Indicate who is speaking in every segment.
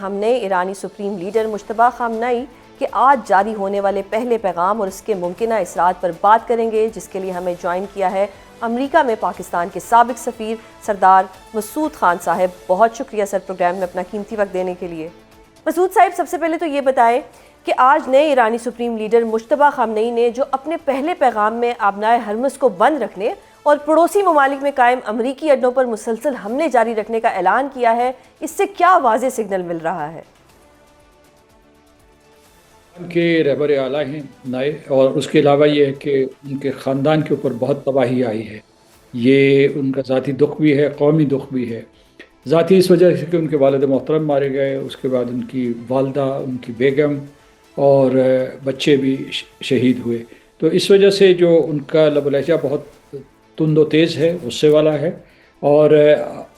Speaker 1: ہم نے ایرانی سپریم لیڈر مجتبیٰ خامنئی کے آج جاری ہونے والے پہلے پیغام اور اس کے ممکنہ اثرات پر بات کریں گے، جس کے لیے ہمیں جوائن کیا ہے امریکہ میں پاکستان کے سابق سفیر سردار مسعود خان صاحب۔ بہت شکریہ سر پروگرام میں اپنا قیمتی وقت دینے کے لیے۔ مسعود صاحب، سب سے پہلے تو یہ بتائیں کہ آج نئے ایرانی سپریم لیڈر مجتبیٰ خامنئی نے جو اپنے پہلے پیغام میں آبنائے ہرمز کو بند رکھنے اور پڑوسی ممالک میں قائم امریکی اڈوں پر مسلسل حملے جاری رکھنے کا اعلان کیا ہے، اس سے کیا واضح سگنل مل رہا ہے؟
Speaker 2: ان کے رہبر اعلیٰ ہیں نئے، اور اس کے علاوہ یہ ہے کہ ان کے خاندان کے اوپر بہت تباہی آئی ہے۔ یہ ان کا ذاتی دکھ بھی ہے، قومی دکھ بھی ہے۔ ذاتی اس وجہ سے کہ ان کے والد محترم مارے گئے، اس کے بعد ان کی والدہ، ان کی بیگم اور بچے بھی شہید ہوئے۔ تو اس وجہ سے جو ان کا لب و لہجہ بہت تند و تیز ہے، غصے والا ہے۔ اور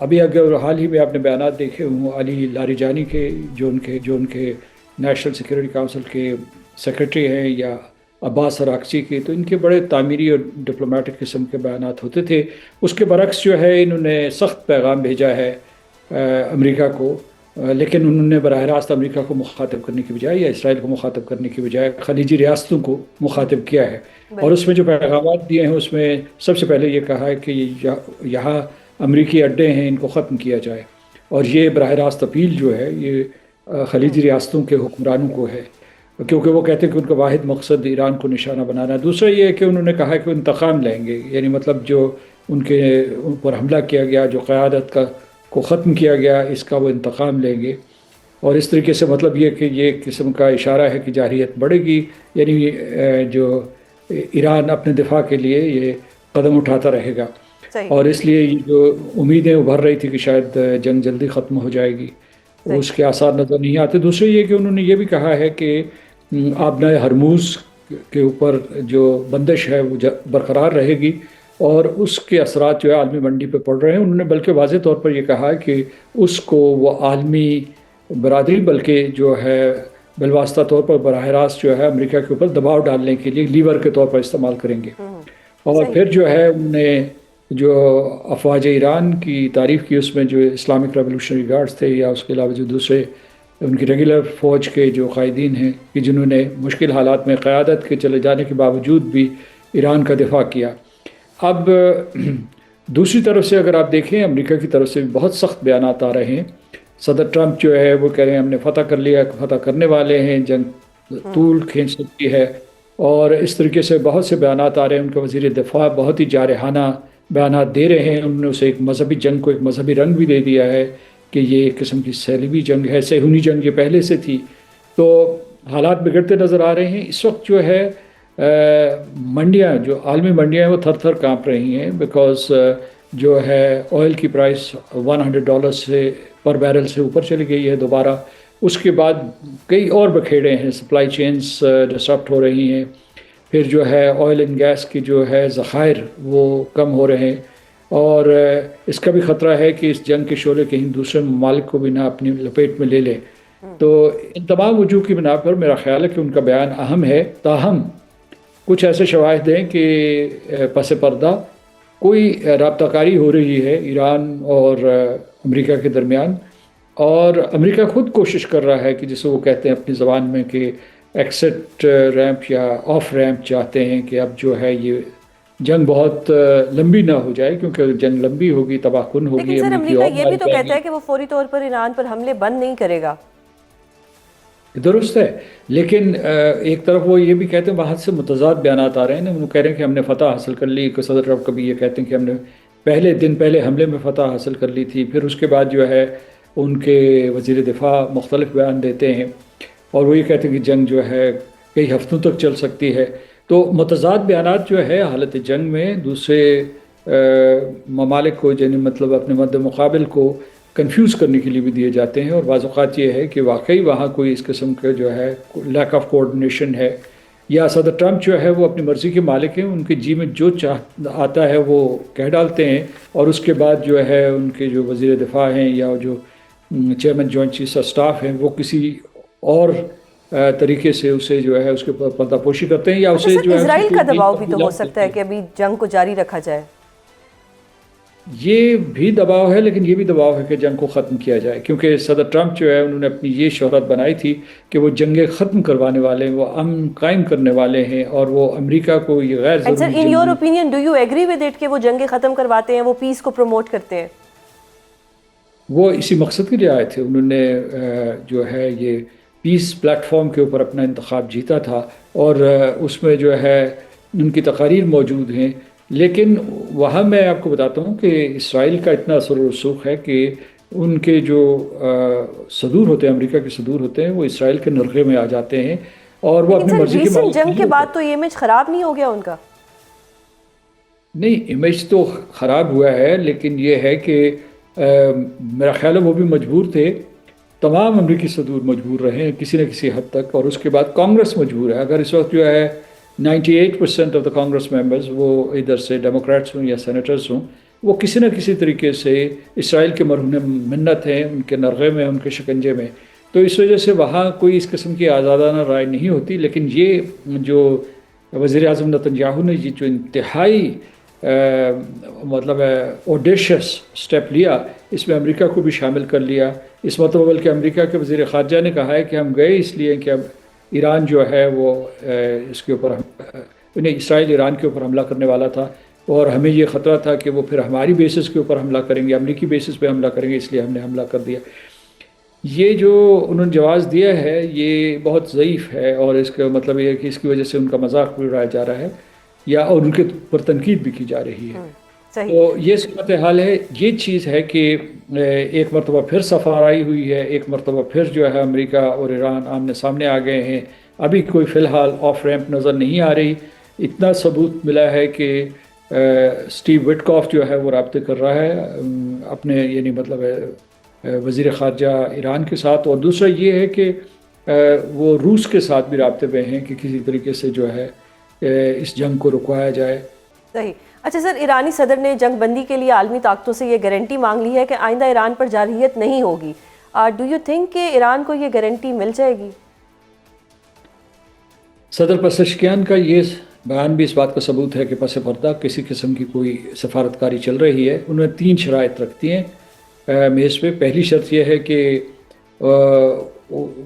Speaker 2: ابھی اگر حال ہی میں آپ نے بیانات دیکھے ہوں علی لاریجانی کے، جو ان کے نیشنل سیکورٹی کونسل کے سیکرٹری ہیں، یا عباس عراقچی کے، تو ان کے بڑے تعمیری اور ڈپلومیٹک قسم کے بیانات ہوتے تھے۔ اس کے برعکس جو ہے انہوں نے سخت پیغام بھیجا ہے امریکہ کو، لیکن انہوں نے براہ راست امریکہ کو مخاطب کرنے کی بجائے یا اسرائیل کو مخاطب کرنے کی بجائے خلیجی ریاستوں کو مخاطب کیا ہے۔ اور اس میں جو پیغامات دیے ہیں اس میں سب سے پہلے یہ کہا ہے کہ یہاں امریکی اڈے ہیں، ان کو ختم کیا جائے۔ اور یہ براہ راست اپیل جو ہے یہ خلیجی ریاستوں کے حکمرانوں کو ہے، کیونکہ وہ کہتے ہیں کہ ان کا واحد مقصد ایران کو نشانہ بنانا ہے۔ دوسرا یہ ہے کہ انہوں نے کہا ہے کہ انتقام لیں گے، یعنی مطلب جو ان پر حملہ کیا گیا، جو قیادت کو ختم کیا گیا، اس کا وہ انتقام لیں گے۔ اور اس طریقے سے مطلب یہ کہ یہ قسم کا اشارہ ہے کہ جارحیت بڑھے گی، یعنی جو ایران اپنے دفاع کے لیے یہ قدم اٹھاتا رہے گا۔ اور اس لیے جو امیدیں ابھر رہی تھی کہ شاید جنگ جلدی ختم ہو جائے گی، اس کے آثار نظر نہیں آتے۔ دوسرے یہ کہ انہوں نے یہ بھی کہا ہے کہ آبنائے ہرموز کے اوپر جو بندش ہے وہ برقرار رہے گی، اور اس کے اثرات جو ہے عالمی منڈی پہ پڑ رہے ہیں۔ انہوں نے بلکہ واضح طور پر یہ کہا ہے کہ اس کو وہ عالمی برادری بلکہ جو ہے بالواسطہ طور پر براہ راست جو ہے امریکہ کے اوپر دباؤ ڈالنے کے لیے لیور کے طور پر استعمال کریں گے۔ اور پھر جو ہے انہوں نے جو افواج ایران کی تعریف کی، اس میں جو اسلامک ریولوشنری گارڈز تھے، یا اس کے علاوہ جو دوسرے ان کی ریگولر فوج کے جو قائدین ہیں کہ جنہوں نے مشکل حالات میں قیادت کے چلے جانے کے باوجود بھی ایران کا دفاع کیا۔ اب دوسری طرف سے اگر آپ دیکھیں، امریکہ کی طرف سے بھی بہت سخت بیانات آ رہے ہیں۔ صدر ٹرمپ جو ہے وہ کہہ رہے ہیں ہم نے فتح کر لیا، فتح کرنے والے ہیں، جنگ طول کھینچ سکتی ہے، اور اس طریقے سے بہت سے بیانات آ رہے ہیں۔ ان کا وزیر دفاع بہت ہی جارحانہ بیانات دے رہے ہیں۔ انہوں نے اسے ایک مذہبی جنگ کو ایک مذہبی رنگ بھی دے دیا ہے کہ یہ ایک قسم کی صلیبی جنگ ہے، صہیونی جنگ یہ پہلے سے تھی۔ تو حالات بگڑتے نظر آ رہے ہیں۔ اس وقت جو ہے منڈیاں، جو عالمی منڈیاں ہیں، وہ تھر تھر کانپ رہی ہیں، بیکاز جو ہے آئل کی پرائس $100 سے پر بیرل سے اوپر چلی گئی ہے دوبارہ۔ اس کے بعد کئی اور بکھیڑے ہیں، سپلائی چینز ڈسرپٹ ہو رہی ہیں، پھر جو ہے آئل اینڈ گیس کی جو ہے ذخائر وہ کم ہو رہے ہیں، اور اس کا بھی خطرہ ہے کہ اس جنگ کے شعلے کہیں دوسرے ممالک کو بھی نہ اپنی لپیٹ میں لے لے۔ تو ان تمام وجوہ کی بنا پر میرا خیال ہے کہ ان کا بیان اہم ہے، تاہم کچھ ایسے شواہد ہیں کہ پس پردہ کوئی رابطہ کاری ہو رہی ہے ایران اور امریکہ کے درمیان، اور امریکہ خود کوشش کر رہا ہے کہ جسے وہ کہتے ہیں اپنی زبان میں کہ ایکسٹ ریمپ یا آف ریمپ، چاہتے ہیں کہ اب جو ہے یہ جنگ بہت لمبی نہ ہو جائے، کیونکہ جنگ لمبی ہوگی تباہ کن ہوگی۔
Speaker 1: لیکن سر امریکہ یہ بھی تو کہتا ہے کہ وہ فوری طور پر ایران پر حملے بند نہیں کرے گا۔
Speaker 2: درست ہے، لیکن ایک طرف وہ یہ بھی کہتے ہیں، بہت سے متضاد بیانات آ رہے ہیں، وہ کہہ رہے ہیں کہ ہم نے فتح حاصل کر لی۔ صدر ٹرمپ کبھی یہ کہتے ہیں کہ ہم نے پہلے حملے میں فتح حاصل کر لی تھی، پھر اس کے بعد جو ہے ان کے وزیر دفاع مختلف بیان دیتے ہیں، اور وہ یہ کہتے ہیں کہ جنگ جو ہے کئی ہفتوں تک چل سکتی ہے۔ تو متضاد بیانات جو ہے حالت جنگ میں دوسرے ممالک کو، یعنی مطلب اپنے مد مقابل کو کنفیوز کرنے کے لیے بھی دیے جاتے ہیں، اور بعض اوقات یہ ہے کہ واقعی وہاں کوئی اس قسم کا جو ہے لیک آف کوآرڈینیشن ہے، یا صدر ٹرمپ جو ہے وہ اپنی مرضی کے مالک ہیں، ان کے جی میں جو آتا ہے وہ کہہ ڈالتے ہیں، اور اس کے بعد جو ہے ان کے جو وزیر دفاع ہیں یا جو chairman joint chiefs of staff ہیں وہ کسی اور طریقے سے اسے جو ہے اس کے پردہ پوشی کرتے ہیں، یا اسے جو ہے
Speaker 1: اسرائیل کا دباؤ بھی تو ہو سکتا ہے کہ ابھی جنگ کو جاری رکھا جائے۔
Speaker 2: یہ بھی دباؤ ہے، لیکن یہ بھی دباؤ ہے کہ جنگ کو ختم کیا جائے، کیونکہ صدر ٹرمپ جو ہے انہوں نے اپنی یہ شہرت بنائی تھی کہ وہ جنگیں ختم کروانے والے ہیں، وہ امن قائم کرنے والے ہیں، اور وہ امریکہ کو یہ غیر
Speaker 1: اینڈ سر
Speaker 2: ضروری
Speaker 1: ان یور
Speaker 2: جنگوں
Speaker 1: opinion do you agree with it کہ وہ جنگیں ختم کرواتے ہیں، وہ پیس کو پروموٹ کرتے ہیں؟
Speaker 2: وہ اسی مقصد کے لیے آئے تھے. انہوں نے جو ہے یہ پیس پلیٹ فارم کے اوپر اپنا انتخاب جیتا تھا، اور اس میں جو ہے ان کی تقاریر موجود ہیں. لیکن وہاں میں آپ کو بتاتا ہوں کہ اسرائیل کا اتنا اثر و رسوخ ہے کہ ان کے جو صدور ہوتے ہیں، امریکہ کے صدور ہوتے ہیں، وہ اسرائیل کے نرغے میں آ جاتے ہیں، اور وہ اپنی
Speaker 1: لیکن
Speaker 2: مرضی
Speaker 1: سر
Speaker 2: کے
Speaker 1: ریسنٹ
Speaker 2: مالک
Speaker 1: جنگ
Speaker 2: نہیں
Speaker 1: کے
Speaker 2: ہوتے.
Speaker 1: بعد تو یہ امیج خراب نہیں ہو گیا ان کا؟
Speaker 2: نہیں، امیج تو خراب ہوا ہے، لیکن یہ ہے کہ میرا خیال ہے وہ بھی مجبور تھے. تمام امریکی صدور مجبور رہے ہیں کسی نہ کسی حد تک، اور اس کے بعد کانگریس مجبور ہے. اگر اس وقت جو ہے 98% آف دا کانگریس ممبرز وہ ادھر سے ڈیموکریٹس ہوں یا سینیٹرز ہوں، وہ کسی نہ کسی طریقے سے اسرائیل کے مرہون منت ہیں، ان کے نرغے میں، ان کے شکنجے میں. تو اس وجہ سے وہاں کوئی اس قسم کی آزادانہ رائے نہیں ہوتی. لیکن یہ جو وزیر اعظم نتنیاہو نے یہ جو انتہائی مطلب اوڈیشس سٹیپ لیا، اس میں امریکہ کو بھی شامل کر لیا. اس مرتبہ بلکہ امریکہ کے وزیر خارجہ نے کہا ہے کہ ہم گئے اس لیے کہ اب ایران جو ہے وہ اس کے اوپر اسرائیل ایران کے اوپر حملہ کرنے والا تھا، اور ہمیں یہ خطرہ تھا کہ وہ پھر ہماری بیسس کے اوپر حملہ کریں گے، امریکی بیسس پہ حملہ کریں گے، اس لیے ہم نے حملہ کر دیا. یہ جو انہوں نے جواز دیا ہے یہ بہت ضعیف ہے، اور اس کا مطلب یہ ہے کہ اس کی وجہ سے ان کا مذاق بھی اڑایا جا رہا ہے، یا اور ان کے پر تنقید بھی کی جا رہی ہے. تو یہ صورت حال ہے. یہ چیز ہے کہ ایک مرتبہ پھر سفارائی ہوئی ہے، ایک مرتبہ پھر جو ہے امریکہ اور ایران آمنے سامنے آ گئے ہیں. ابھی کوئی فی الحال آف ریمپ نظر نہیں آ رہی. اتنا ثبوت ملا ہے کہ اسٹیو وٹکاف جو ہے وہ رابطے کر رہا ہے اپنے یعنی مطلب وزیر خارجہ ایران کے ساتھ، اور دوسرا یہ ہے کہ وہ روس کے ساتھ بھی رابطے میں ہیں کہ کسی طریقے سے جو ہے اس جنگ کو رکوایا جائے.
Speaker 1: صحیح. اچھا سر، ایرانی صدر نے جنگ بندی کے لیے عالمی طاقتوں سے یہ گارنٹی مانگ لی ہے کہ آئندہ ایران پر جارحیت نہیں ہوگی. ڈو یو تھنک کہ ایران کو یہ گارنٹی مل جائے گی؟
Speaker 2: صدر پزشکیان کا یہ بیان بھی اس بات کا ثبوت ہے کہ پس پردہ کسی قسم کی کوئی سفارتکاری چل رہی ہے. انہوں نے 3 شرائط رکھتی ہیں میز پہ. پہلی شرط یہ ہے کہ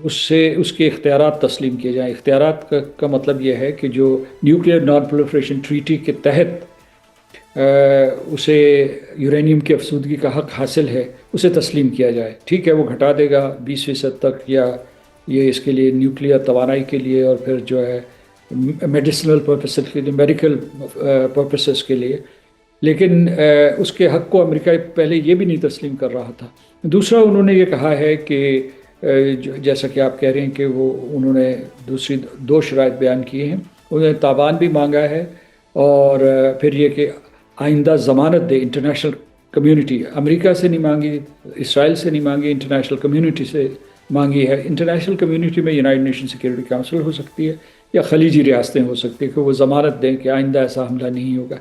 Speaker 2: اس کے اختیارات تسلیم کیے جائیں. اختیارات کا مطلب یہ ہے کہ جو نیوکلیئر نان پرولیفریشن ٹریٹی کے تحت اسے یورینیم کی افزودگی کا حق حاصل ہے، اسے تسلیم کیا جائے. ٹھیک ہے، وہ گھٹا دے گا 20% تک، یا یہ اس کے لیے نیوکلیئر توانائی کے لیے، اور پھر جو ہے میڈیسنل پرپسز کے لیے، میڈیکل پرپسز کے لیے. لیکن اس کے حق کو امریکہ پہلے یہ بھی نہیں تسلیم کر رہا تھا. دوسرا انہوں نے یہ کہا ہے کہ جیسا کہ آپ کہہ رہے ہیں کہ انہوں نے دوسری 2 شرائط بیان کیے ہیں. انہوں نے تاوان بھی مانگا ہے، اور پھر یہ کہ آئندہ ضمانت دے. انٹرنیشنل کمیونٹی، امریکہ سے نہیں مانگی، اسرائیل سے نہیں مانگی، انٹرنیشنل کمیونٹی سے مانگی ہے. انٹرنیشنل کمیونٹی میں یونائٹڈ نیشن سیکورٹی کونسل ہو سکتی ہے، یا خلیجی ریاستیں ہو سکتی ہیں کہ وہ ضمانت دیں کہ آئندہ ایسا حملہ نہیں ہوگا.